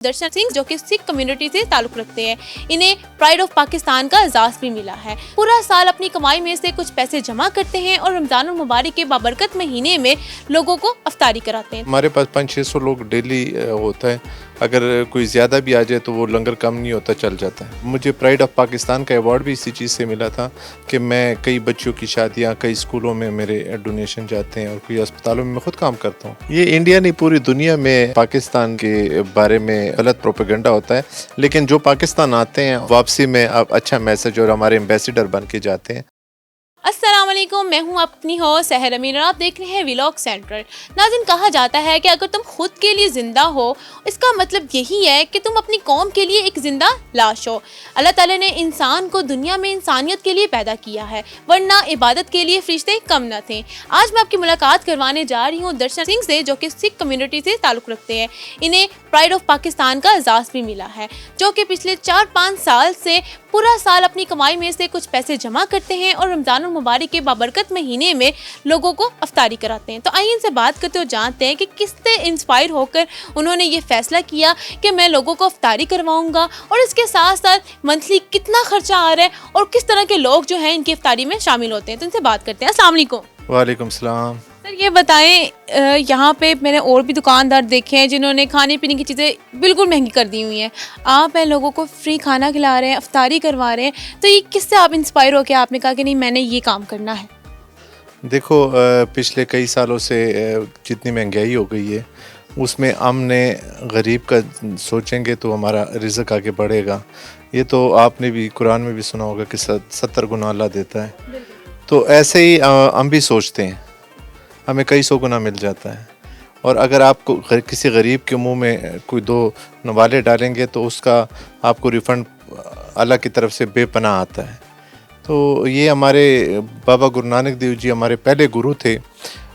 दर्शन सिंह जो कि सिख कम्युनिटी से ताल्लुक रखते हैं, इन्हें प्राइड ऑफ पाकिस्तान का एजाज़ भी मिला है। पूरा साल अपनी कमाई में से कुछ पैसे जमा करते हैं और रमजान मुबारक के बाबरकत महीने में लोगों को अफ्तारी कराते हैं। हमारे पास 500-600 लोग डेली होता है। अगर कोई ज़्यादा भी आ जाए तो वो लंगर कम नहीं होता, चल जाता है। मुझे प्राइड ऑफ पाकिस्तान का अवार्ड भी इसी चीज़ से मिला था कि मैं कई बच्चों की शादियाँ, कई स्कूलों में मेरे डोनेशन जाते हैं और कई अस्पतालों में मैं खुद काम करता हूँ। ये इंडिया नहीं, पूरी दुनिया में पाकिस्तान के बारे में गलत प्रोपेगेंडा होता है, लेकिन जो पाकिस्तान आते हैं वापसी में अब अच्छा मैसेज और हमारे एम्बेसडर बन के जाते हैं। अस्सलाम वालेकुम, मैं हूं अपनी हो सहर अमीन और आप देख रहे हैं व्लॉग सेंट्रल। नाज़रीन, कहा जाता है कि अगर तुम खुद के लिए ज़िंदा हो, इसका मतलब यही है कि तुम अपनी कौम के लिए एक ज़िंदा लाश हो। अल्लाह ताला ने इंसान को दुनिया में इंसानियत के लिए पैदा किया है, वरना इबादत के लिए फरिश्ते कम न थे। आज मैं आपकी मुलाकात करवाने जा रही हूँ दर्शन सिंह से, जो कि सिख कम्युनिटी से ताल्लुक़ रखते हैं। इन्हें प्राइड ऑफ पाकिस्तान का एजाज़ भी मिला है, जो कि पिछले 4-5 साल से पूरा साल अपनी कमाई में से कुछ पैसे जमा करते हैं और रमजान मुबारक के बाबरकत महीने में लोगों को अफ्तारी कराते हैं। तो आइए इनसे बात करते हो, जानते हैं कि किससे इंस्पायर होकर उन्होंने ये फैसला किया कि मैं लोगों को अफ्तारी करवाऊंगा और इसके साथ साथ मंथली कितना खर्चा आ रहा है और किस तरह के लोग जो हैं इनकी अफ्तारी में शामिल होते हैं। तो इनसे बात करते हैं। अस्सलाम वालेकुम। वालेकुम सलाम। सर, ये बताएं, यहाँ पे मैंने और भी दुकानदार देखे हैं जिन्होंने खाने पीने की चीज़ें बिल्कुल महंगी कर दी हुई हैं। आप हैं लोगों को फ्री खाना खिला रहे हैं, अफ्तारी करवा रहे हैं, तो ये किससे आप इंस्पायर हो के आपने कहा कि नहीं मैंने ये काम करना है? देखो, पिछले कई सालों से जितनी महंगाई हो गई है उसमें हमने गरीब का सोचेंगे तो हमारा रिज़्क आगे बढ़ेगा। ये तो आपने भी कुरान में भी सुना होगा कि 70 गुना अल्लाह देता है। तो ऐसे ही हम भी सोचते हैं, हमें कई 100 गुना मिल जाता है। और अगर आपको किसी गरीब के मुंह में कोई 2 नवाले डालेंगे तो उसका आपको रिफ़ंड अल्लाह की तरफ से बेपनाह आता है। तो ये हमारे बाबा गुरु नानक देव जी हमारे पहले गुरु थे।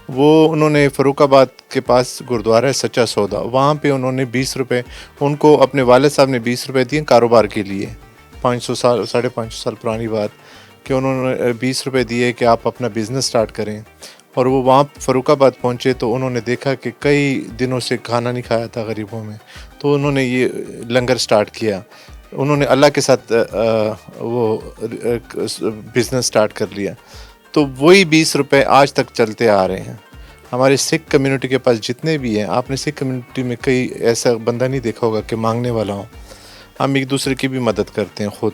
वो उन्होंने फ़र्रुखाबाद के पास गुरुद्वारा है सच्चा सौदा, वहाँ पे उन्होंने 20 रुपये, उनको अपने वालिद साहब ने 20 रुपये दिए कारोबार के लिए। 500 साल 550 साल पुरानी बात कि उन्होंने 20 रुपये दिए कि आप अपना बिज़नेस स्टार्ट करें। और वो वहाँ फ़र्रुखाबाद पहुँचे तो उन्होंने देखा कि कई दिनों से खाना नहीं खाया था गरीबों में, तो उन्होंने ये लंगर स्टार्ट किया। उन्होंने अल्लाह के साथ वो बिज़नेस स्टार्ट कर लिया। तो वही 20 रुपये आज तक चलते आ रहे हैं। हमारे सिख कम्युनिटी के पास जितने भी हैं, आपने सिख कम्युनिटी में कई ऐसा बंदा नहीं देखा होगा कि मांगने वाला हो। हम एक दूसरे की भी मदद करते हैं खुद।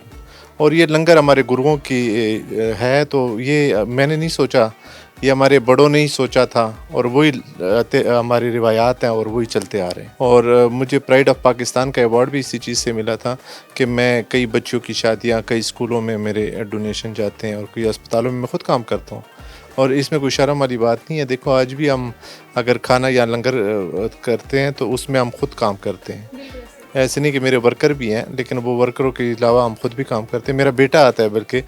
और ये लंगर हमारे गुरुओं की है, तो ये मैंने नहीं सोचा, ये हमारे बड़ों ने ही सोचा था और वही हमारी रिवायात हैं और वही चलते आ रहे हैं। और मुझे प्राइड ऑफ पाकिस्तान का अवार्ड भी इसी चीज़ से मिला था कि मैं कई बच्चों की शादियाँ, कई स्कूलों में मेरे डोनेशन जाते हैं और कई अस्पतालों में मैं खुद काम करता हूँ। और इसमें कोई शर्म वाली बात नहीं है। देखो, आज भी हम अगर खाना या लंगर करते हैं तो उसमें हम खुद काम करते हैं। ऐसे नहीं कि मेरे वर्कर भी हैं, लेकिन वो वर्करों के अलावा हम खुद भी काम करते हैं। मेरा बेटा आता है, बल्कि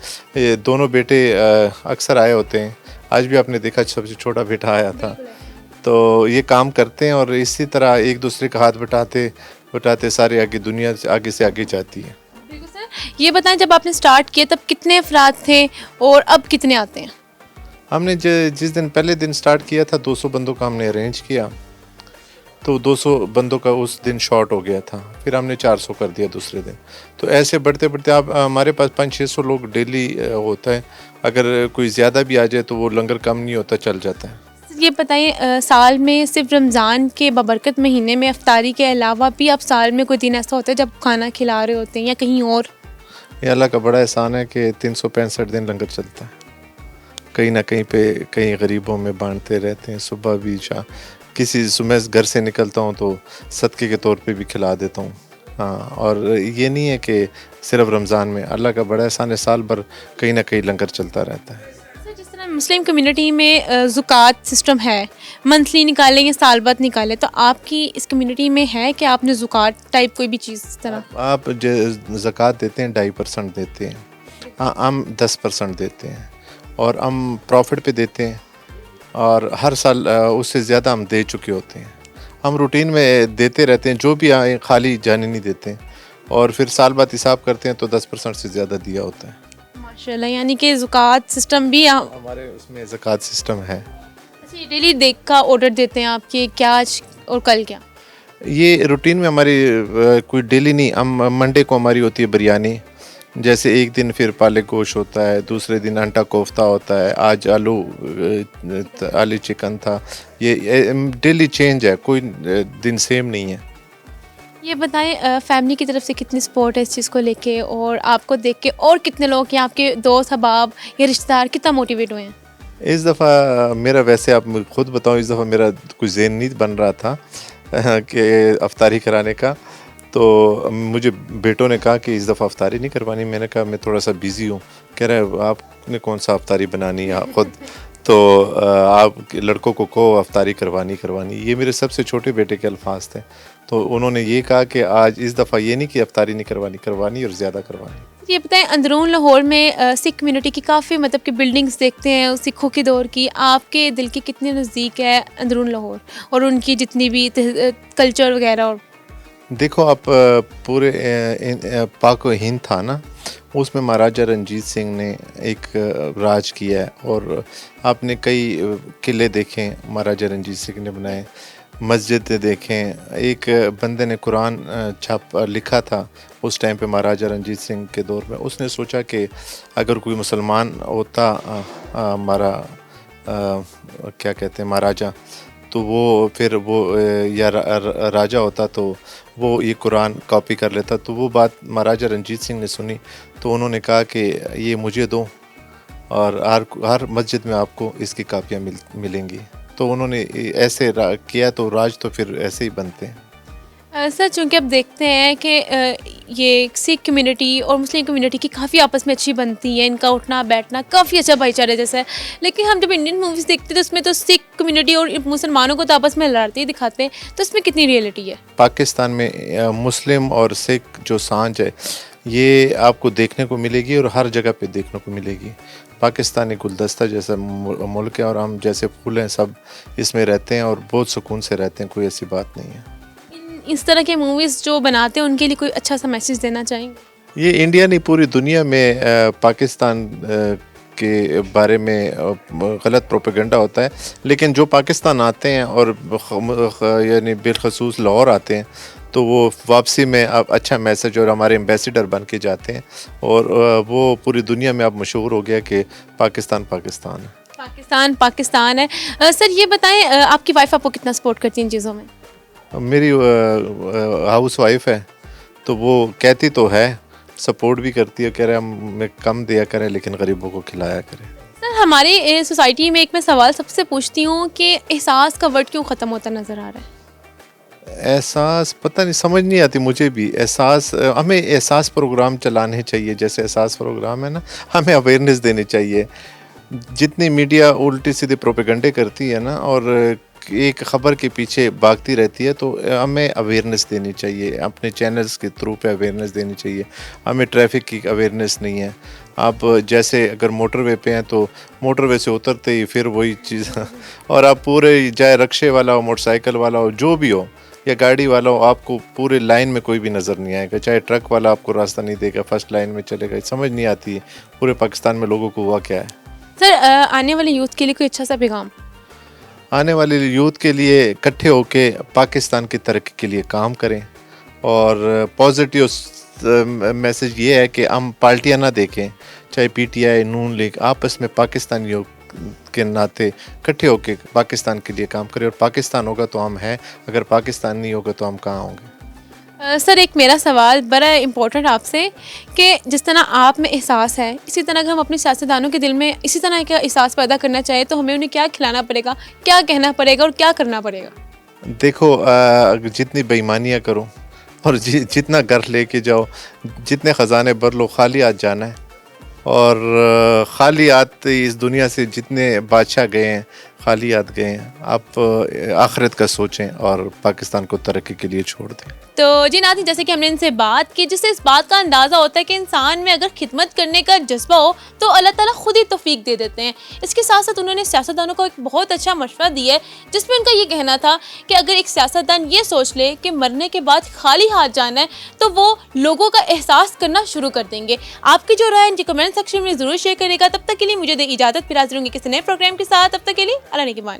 दोनों बेटे अक्सर आए होते हैं। आज भी आपने देखा सबसे छोटा बेटा आया था। तो ये काम करते हैं और इसी तरह एक दूसरे का हाथ बटाते बटाते सारे आगे दुनिया से आगे जाती है। बिल्कुल सर, ये बताएं, जब आपने स्टार्ट किया तब कितने अफराद थे और अब कितने आते हैं? हमने जिस दिन पहले दिन स्टार्ट किया था 200 बंदों का हमने अरेंज किया, तो 200 बंदों का उस दिन शॉर्ट हो गया था। फिर हमने 400 कर दिया दूसरे दिन। तो ऐसे बढ़ते बढ़ते आप हमारे पास 500-600 लोग डेली होता है। अगर कोई ज़्यादा भी आ जाए तो वो लंगर कम नहीं होता, चल जाता है। ये बताइए, साल में सिर्फ रमज़ान के बबरकत महीने में अफ्तारी के अलावा भी आप साल में कोई दिन ऐसा होता है जब खाना खिला रहे होते हैं या कहीं और? ये अल्लाह का बड़ा एहसान है कि 365 दिन लंगर चलता है। कहीं ना कहीं पे कहीं गरीबों में बांटते रहते हैं। सुबह भी शाम, किसी सुबह घर से निकलता हूँ तो सदक़े के तौर पे भी खिला देता हूँ। हाँ, और ये नहीं है कि सिर्फ रमज़ान में, अल्लाह का बड़ा एहसान है, साल भर कहीं ना कहीं लंगर चलता रहता है। सर, जिस तरह मुस्लिम कम्युनिटी में ज़ुकात सिस्टम है, मंथली निकालें या साल बाद निकालें, तो आपकी इस कम्युनिटी में है कि आपने ज़ुकात टाइप कोई भी चीज़ इस तरह? आप ज़कात देते हैं 2.5% देते हैं। हाँ, हम 10% देते हैं और हम प्रॉफिट पे देते हैं। और हर साल उससे ज़्यादा हम दे चुके होते हैं। हम रूटीन में देते रहते हैं, जो भी आए खाली जाने नहीं देते हैं। और फिर साल बाद हिसाब करते हैं तो 10% से ज़्यादा दिया होता है। माशाल्लाह, यानी कि ज़ुकात सिस्टम भी हमारे उसमें ज़कात सिस्टम है। अच्छा, डेली देख का ऑर्डर देते हैं आपके, क्या आज और कल क्या? ये रूटीन में हमारी कोई डेली नहीं, हम मंडे को हमारी होती है बिरयानी, जैसे एक दिन फिर पालक गोश्त होता है, दूसरे दिन अंडा कोफ्ता होता है, आज आलू चिकन था। ये डेली चेंज है, कोई दिन सेम नहीं है। ये बताएं फैमिली की तरफ से कितनी सपोर्ट है इस चीज़ को लेके, और आपको देख के और कितने लोग हैं आपके दोस्त अहबाब या रिश्तेदार कितना मोटिवेट हुए हैं? इस दफ़ा मेरा, वैसे आप मुझे खुद बताऊं, इस दफ़ा मेरा कुछ ज़हन नहीं बन रहा था कि अफ्तारी कराने का, तो मुझे बेटों ने कहा कि इस दफ़ा अफ्तारी नहीं करवानी। मैंने कहा मैं थोड़ा सा बिज़ी हूँ। कह रहे आपने कौन सा अफ्तारी बनानी है ख़ुद, तो आप लड़कों को कहो अफ्तारी करवानी। ये मेरे सबसे छोटे बेटे के अल्फाज थे, तो उन्होंने ये कहा कि आज इस दफ़ा ये नहीं कि अफ्तारी नहीं करवानी और ज़्यादा करवानी। ये बताएं अंदरून लाहौर में सिख कम्युनिटी की काफ़ी मतलब कि बिल्डिंग्स देखते हैं सिखों के दौर की, आपके दिल के कितने नज़दीक है अंदरून लाहौर और उनकी जितनी भी कल्चर वगैरह? और देखो आप पूरे पाक व हिंद था ना, उसमें महाराजा रंजीत सिंह ने एक राज किया है, और आपने कई किले देखे महाराजा रंजीत सिंह ने बनाए, मस्जिद देखें। एक बंदे ने कुरान लिखा था उस टाइम पे महाराजा रंजीत सिंह के दौर में। उसने सोचा कि अगर कोई मुसलमान होता हमारा क्या कहते हैं महाराजा, तो वो फिर वो या राजा होता तो वो ये कुरान कॉपी कर लेता। तो वो बात महाराजा रंजीत सिंह ने सुनी, तो उन्होंने कहा कि ये मुझे दो और हर मस्जिद में आपको इसकी कापियाँ मिलेंगी। तो उन्होंने ऐसे किया, तो राज तो फिर ऐसे ही बनते हैं। सर चूँकि अब देखते हैं कि ये सिख कम्युनिटी और मुस्लिम कम्युनिटी की काफ़ी आपस में अच्छी बनती है, इनका उठना बैठना काफ़ी अच्छा भाईचारे जैसा है, लेकिन हम जब इंडियन मूवीज़ देखते हैं तो उसमें तो सिख कम्युनिटी और मुसलमानों को तो आपस में लड़ते ही दिखाते हैं, तो इसमें कितनी रियलिटी है? पाकिस्तान में मुस्लिम और सिख जो सांझ है ये आपको देखने को मिलेगी और हर जगह पे देखने को मिलेगी। पाकिस्तान एक गुलदस्ता जैसा मुल्क है, और हम जैसे फूल हैं सब इसमें रहते हैं और बहुत सुकून से रहते हैं, कोई ऐसी बात नहीं है। इस तरह के मूवीज़ जो बनाते हैं उनके लिए कोई अच्छा सा मैसेज देना चाहेंगे? ये इंडिया नहीं पूरी दुनिया में पाकिस्तान के बारे में गलत प्रोपेगेंडा होता है, लेकिन जो पाकिस्तान आते हैं और यानी बिलखसूस लाहौर आते हैं, तो वो वापसी में अब अच्छा मैसेज और हमारे एम्बेसडर बन के जाते हैं, और वो पूरी दुनिया में अब मशहूर हो गया कि पाकिस्तान पाकिस्तान है। पाकिस्तान है। सर ये बताएं आपकी वाइफ आपको कितना सपोर्ट करती है इन चीज़ों में? मेरी हाउस वाइफ है, तो वो कहती तो है, सपोर्ट भी करती है, कह रहे हम कम दिया करें लेकिन गरीबों को खिलाया करें। सर हमारे सोसाइटी में एक मैं सवाल सबसे पूछती हूँ कि एहसास का वर्ड क्यों ख़त्म होता नज़र आ रहा है? एहसास पता नहीं, समझ नहीं आती मुझे भी। एहसास, हमें एहसास प्रोग्राम चलाने चाहिए, जैसे एहसास प्रोग्राम है ना, हमें अवेयरनेस देनी चाहिए। जितनी मीडिया उल्टी सीधे प्रोपेगंडे करती है ना और एक ख़बर के पीछे भागती रहती है, तो हमें अवेयरनेस देनी चाहिए, अपने चैनल्स के थ्रू पे अवेयरनेस देनी चाहिए। हमें ट्रैफिक की अवेयरनेस नहीं है। आप जैसे अगर मोटरवे पे हैं तो मोटरवे से उतरते ही फिर वही चीज़ और आप पूरे, चाहे रिक्शे वाला हो, मोटरसाइकिल वाला हो, जो भी हो, या गाड़ी वाला हो, आपको पूरे लाइन में कोई भी नज़र नहीं आएगा। चाहे ट्रक वाला आपको रास्ता नहीं देगा, फर्स्ट लाइन में चलेगा। समझ नहीं आती है पूरे पाकिस्तान में लोगों को हुआ क्या है। सर आने वाले यूथ के लिए कोई अच्छा सा पैगाम? आने वाले यूथ के लिए इकट्ठे होके पाकिस्तान की तरक्की के लिए काम करें, और पॉजिटिव मैसेज ये है कि हम पार्टियां ना देखें, चाहे पीटीआई, नून लीग, आपस में पाकिस्तानियों के नाते इकट्ठे होके पाकिस्तान के लिए काम करें। और पाकिस्तान होगा तो हम हैं, अगर पाकिस्तान नहीं होगा तो हम कहाँ होंगे। सर एक मेरा सवाल बड़ा इम्पोर्टेंट आपसे कि जिस तरह आप में एहसास है, इसी तरह अगर हम अपने सियासतदानों के दिल में इसी तरह का एहसास पैदा करना चाहें तो हमें उन्हें क्या खिलाना पड़ेगा, क्या कहना पड़ेगा और क्या करना पड़ेगा? देखो जितनी बेईमानियाँ करो और जितना घर लेके जाओ, जितने ख़जाने भर लो, खाली हाथ जाना है। और खाली हाथ इस दुनिया से जितने बादशाह गए हैं खाली हाथ गए हैं। आप आखिरत का सोचें और पाकिस्तान को तरक्की के लिए छोड़ दें। तो जी नाज़रीन, जैसे कि हमने इनसे बात की, जिससे इस बात का अंदाज़ा होता है कि इंसान में अगर खिदमत करने का जज्बा हो तो अल्लाह ताला खुद ही तौफीक दे देते हैं। इसके साथ साथ उन्होंने सियासतदानों को एक बहुत अच्छा मशवरा दिया है, जिसमें उनका ये कहना था कि अगर एक सियासतदान ये सोच ले कि मरने के बाद खाली हाथ जाना है तो वो लोगों का एहसास करना शुरू कर देंगे। आपकी जो राय इनके कमेंट सेक्शन में ज़रूर शेयर करेगा। तब तक के लिए मुझे दे इजाज़त, फिर हाजिर होंगे किसी नए प्रोग्राम के साथ। तब तक के लिए अल्लाह निगहबान।